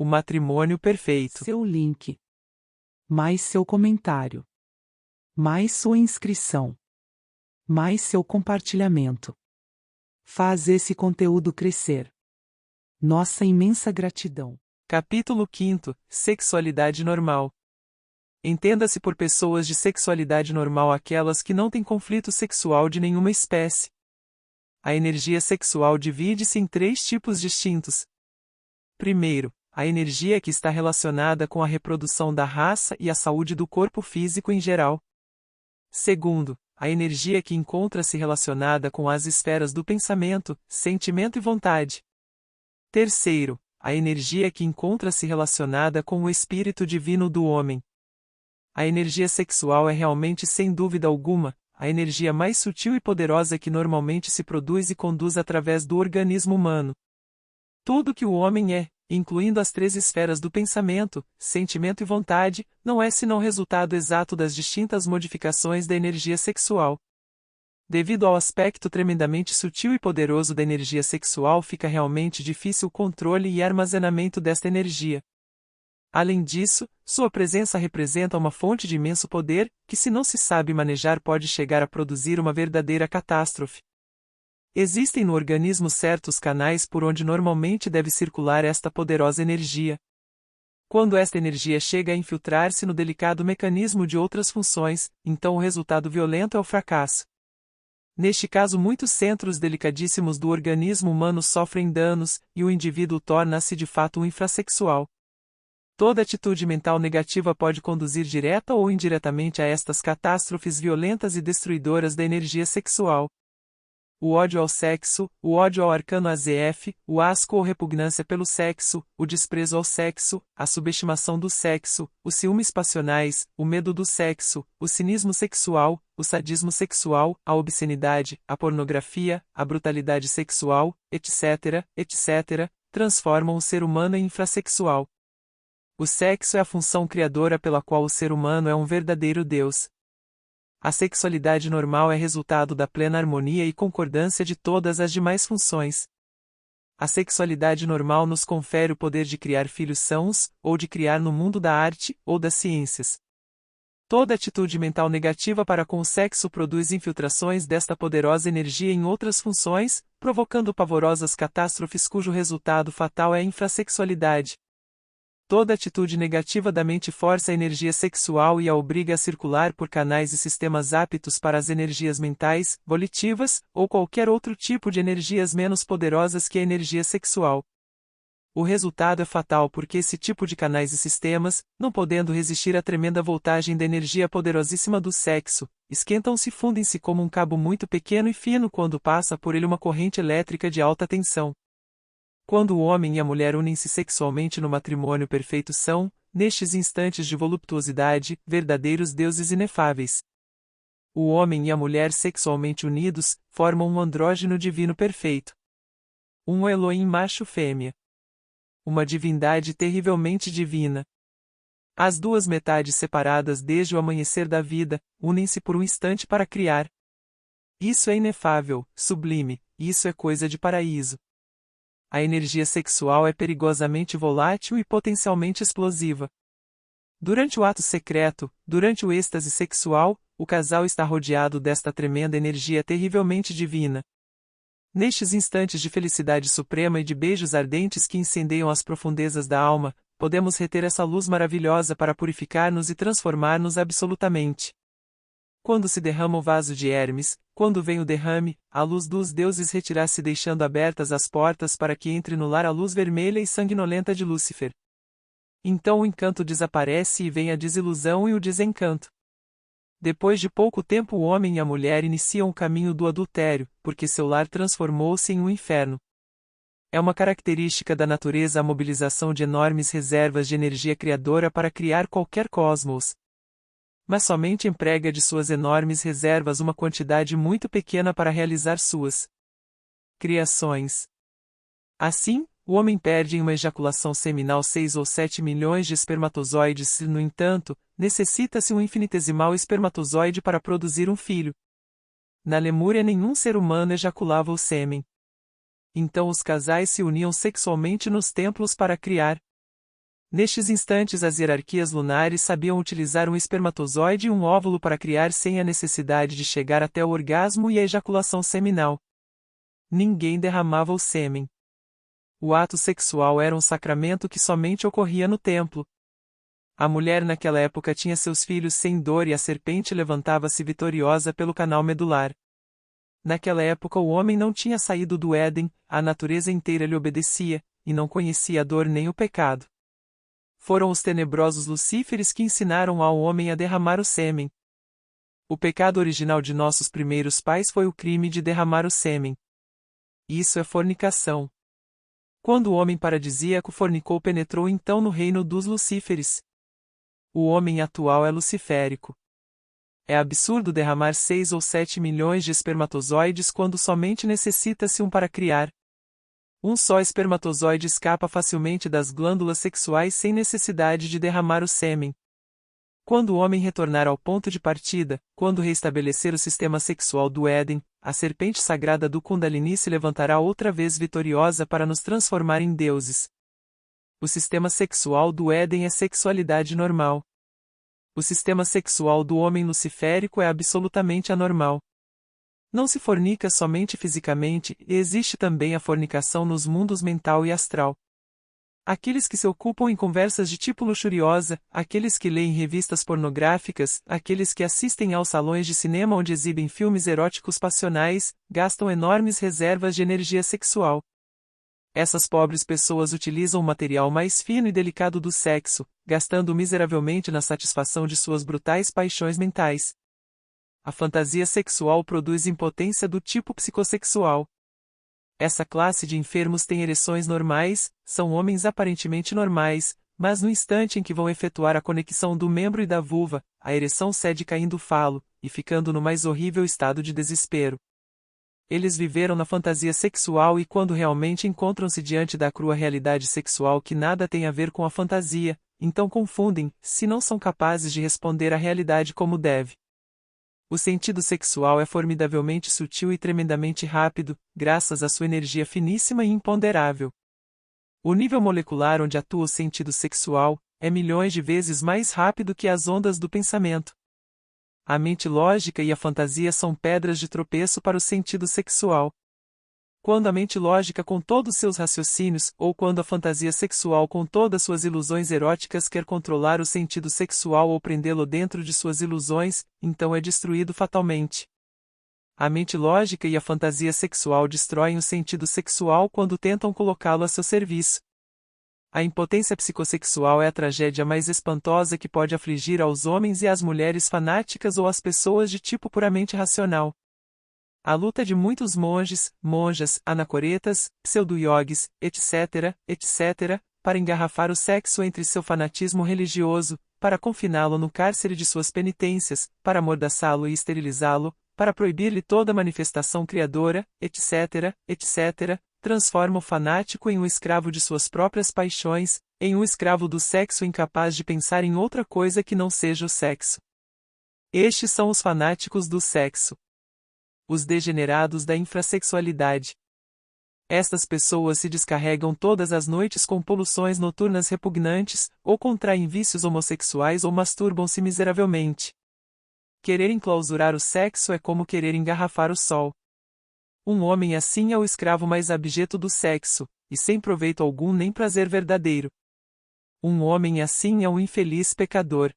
O matrimônio perfeito. Seu link. Mais seu comentário. Mais sua inscrição. Mais seu compartilhamento. Faz esse conteúdo crescer. Nossa imensa gratidão. Capítulo 5. Sexualidade normal. Entenda-se por pessoas de sexualidade normal aquelas que não têm conflito sexual de nenhuma espécie. A energia sexual divide-se em 3 tipos distintos. Primeiro, a energia que está relacionada com a reprodução da raça e a saúde do corpo físico em geral. Segundo, a energia que encontra-se relacionada com as esferas do pensamento, sentimento e vontade. Terceiro, a energia que encontra-se relacionada com o espírito divino do homem. A energia sexual é realmente, sem dúvida alguma, a energia mais sutil e poderosa que normalmente se produz e conduz através do organismo humano. Tudo que o homem é, incluindo as 3 esferas do pensamento, sentimento e vontade, não é senão resultado exato das distintas modificações da energia sexual. Devido ao aspecto tremendamente sutil e poderoso da energia sexual, fica realmente difícil o controle e armazenamento desta energia. Além disso, sua presença representa uma fonte de imenso poder, que se não se sabe manejar pode chegar a produzir uma verdadeira catástrofe. Existem no organismo certos canais por onde normalmente deve circular esta poderosa energia. Quando esta energia chega a infiltrar-se no delicado mecanismo de outras funções, então o resultado violento é o fracasso. Neste caso, muitos centros delicadíssimos do organismo humano sofrem danos, e o indivíduo torna-se de fato um infrassexual. Toda atitude mental negativa pode conduzir direta ou indiretamente a estas catástrofes violentas e destruidoras da energia sexual. O ódio ao sexo, o ódio ao arcano AZF, o asco ou repugnância pelo sexo, o desprezo ao sexo, a subestimação do sexo, os ciúmes passionais, o medo do sexo, o cinismo sexual, o sadismo sexual, a obscenidade, a pornografia, a brutalidade sexual, etc., etc., transformam o ser humano em infrassexual. O sexo é a função criadora pela qual o ser humano é um verdadeiro Deus. A sexualidade normal é resultado da plena harmonia e concordância de todas as demais funções. A sexualidade normal nos confere o poder de criar filhos sãos, ou de criar no mundo da arte, ou das ciências. Toda atitude mental negativa para com o sexo produz infiltrações desta poderosa energia em outras funções, provocando pavorosas catástrofes cujo resultado fatal é a infrassexualidade. Toda atitude negativa da mente força a energia sexual e a obriga a circular por canais e sistemas aptos para as energias mentais, volitivas, ou qualquer outro tipo de energias menos poderosas que a energia sexual. O resultado é fatal porque esse tipo de canais e sistemas, não podendo resistir à tremenda voltagem da energia poderosíssima do sexo, esquentam-se e fundem-se como um cabo muito pequeno e fino quando passa por ele uma corrente elétrica de alta tensão. Quando o homem e a mulher unem-se sexualmente no matrimônio perfeito são, nestes instantes de voluptuosidade, verdadeiros deuses inefáveis. O homem e a mulher sexualmente unidos, formam um andrógeno divino perfeito. Um Elohim macho-fêmea. Uma divindade terrivelmente divina. As 2 metades separadas desde o amanhecer da vida, unem-se por um instante para criar. Isso é inefável, sublime, isso é coisa de paraíso. A energia sexual é perigosamente volátil e potencialmente explosiva. Durante o ato secreto, durante o êxtase sexual, o casal está rodeado desta tremenda energia terrivelmente divina. Nestes instantes de felicidade suprema e de beijos ardentes que incendeiam as profundezas da alma, podemos reter essa luz maravilhosa para purificar-nos e transformar-nos absolutamente. Quando se derrama o vaso de Hermes, quando vem o derrame, a luz dos deuses retira-se deixando abertas as portas para que entre no lar a luz vermelha e sanguinolenta de Lúcifer. Então o encanto desaparece e vem a desilusão e o desencanto. Depois de pouco tempo o homem e a mulher iniciam o caminho do adultério, porque seu lar transformou-se em um inferno. É uma característica da natureza a mobilização de enormes reservas de energia criadora para criar qualquer cosmos. Mas somente emprega de suas enormes reservas uma quantidade muito pequena para realizar suas criações. Assim, o homem perde em uma ejaculação seminal 6 ou 7 milhões de espermatozoides e, no entanto, necessita-se um infinitesimal espermatozoide para produzir um filho. Na Lemúria nenhum ser humano ejaculava o sêmen. Então os casais se uniam sexualmente nos templos para criar Nestes instantes as hierarquias lunares sabiam utilizar um espermatozoide e um óvulo para criar sem a necessidade de chegar até o orgasmo e a ejaculação seminal. Ninguém derramava o sêmen. O ato sexual era um sacramento que somente ocorria no templo. A mulher naquela época tinha seus filhos sem dor e a serpente levantava-se vitoriosa pelo canal medular. Naquela época o homem não tinha saído do Éden, a natureza inteira lhe obedecia, e não conhecia a dor nem o pecado. Foram os tenebrosos lucíferes que ensinaram ao homem a derramar o sêmen. O pecado original de nossos primeiros pais foi o crime de derramar o sêmen. Isso é fornicação. Quando o homem paradisíaco fornicou, penetrou então no reino dos lucíferes. O homem atual é luciférico. É absurdo derramar 6 ou 7 milhões de espermatozoides quando somente necessita-se um para criar. Um só espermatozoide escapa facilmente das glândulas sexuais sem necessidade de derramar o sêmen. Quando o homem retornar ao ponto de partida, quando reestabelecer o sistema sexual do Éden, a serpente sagrada do Kundalini se levantará outra vez vitoriosa para nos transformar em deuses. O sistema sexual do Éden é sexualidade normal. O sistema sexual do homem luciférico é absolutamente anormal. Não se fornica somente fisicamente, e existe também a fornicação nos mundos mental e astral. Aqueles que se ocupam em conversas de tipo luxuriosa, aqueles que leem revistas pornográficas, aqueles que assistem aos salões de cinema onde exibem filmes eróticos passionais, gastam enormes reservas de energia sexual. Essas pobres pessoas utilizam o material mais fino e delicado do sexo, gastando miseravelmente na satisfação de suas brutais paixões mentais. A fantasia sexual produz impotência do tipo psicossexual. Essa classe de enfermos tem ereções normais, são homens aparentemente normais, mas no instante em que vão efetuar a conexão do membro e da vulva, a ereção cede caindo o falo, e ficando no mais horrível estado de desespero. Eles viveram na fantasia sexual e quando realmente encontram-se diante da crua realidade sexual que nada tem a ver com a fantasia, então confundem, se não são capazes de responder à realidade como deve. O sentido sexual é formidavelmente sutil e tremendamente rápido, graças à sua energia finíssima e imponderável. O nível molecular onde atua o sentido sexual é milhões de vezes mais rápido que as ondas do pensamento. A mente lógica e a fantasia são pedras de tropeço para o sentido sexual. Quando a mente lógica com todos seus raciocínios, ou quando a fantasia sexual com todas suas ilusões eróticas quer controlar o sentido sexual ou prendê-lo dentro de suas ilusões, então é destruído fatalmente. A mente lógica e a fantasia sexual destroem o sentido sexual quando tentam colocá-lo a seu serviço. A impotência psicossexual é a tragédia mais espantosa que pode afligir aos homens e às mulheres fanáticas ou às pessoas de tipo puramente racional. A luta de muitos monges, monjas, anacoretas, pseudo-yogis, etc., etc., para engarrafar o sexo entre seu fanatismo religioso, para confiná-lo no cárcere de suas penitências, para amordaçá-lo e esterilizá-lo, para proibir-lhe toda manifestação criadora, etc., etc., transforma o fanático em um escravo de suas próprias paixões, em um escravo do sexo incapaz de pensar em outra coisa que não seja o sexo. Estes são os fanáticos do sexo. Os degenerados da infrassexualidade. Estas pessoas se descarregam todas as noites com poluções noturnas repugnantes, ou contraem vícios homossexuais ou masturbam-se miseravelmente. Querer enclausurar o sexo é como querer engarrafar o sol. Um homem assim é o escravo mais abjeto do sexo, e sem proveito algum nem prazer verdadeiro. Um homem assim é um infeliz pecador.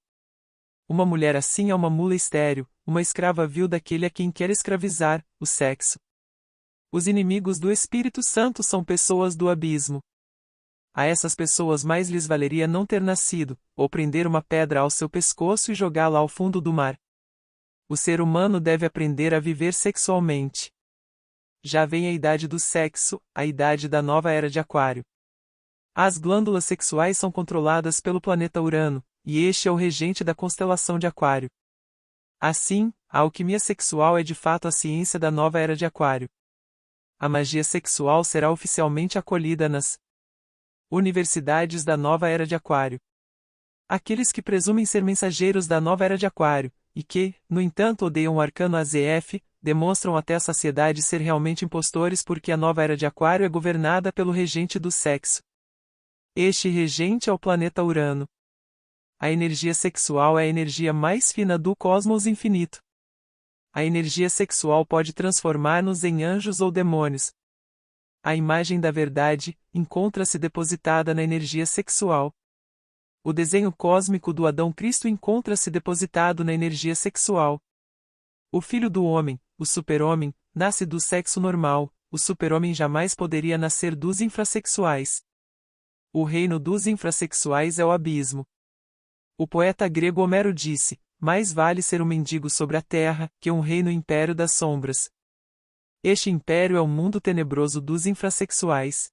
Uma mulher assim é uma mula estéril, uma escrava vil daquele a quem quer escravizar, o sexo. Os inimigos do Espírito Santo são pessoas do abismo. A essas pessoas mais lhes valeria não ter nascido, ou prender uma pedra ao seu pescoço e jogá-la ao fundo do mar. O ser humano deve aprender a viver sexualmente. Já vem a idade do sexo, a idade da nova era de Aquário. As glândulas sexuais são controladas pelo planeta Urano, e este é o regente da constelação de Aquário. Assim, a alquimia sexual é de fato a ciência da nova era de Aquário. A magia sexual será oficialmente acolhida nas universidades da nova era de Aquário. Aqueles que presumem ser mensageiros da nova era de Aquário, e que, no entanto, odeiam o arcano AZF, demonstram até a saciedade ser realmente impostores porque a nova era de Aquário é governada pelo regente do sexo. Este regente é o planeta Urano. A energia sexual é a energia mais fina do cosmos infinito. A energia sexual pode transformar-nos em anjos ou demônios. A imagem da verdade encontra-se depositada na energia sexual. O desenho cósmico do Adão Cristo encontra-se depositado na energia sexual. O filho do homem, o super-homem, nasce do sexo normal, o super-homem jamais poderia nascer dos infrassexuais. O reino dos infrassexuais é o abismo. O poeta grego Homero disse: mais vale ser um mendigo sobre a terra, que um reino império das sombras. Este império é o mundo tenebroso dos infrassexuais.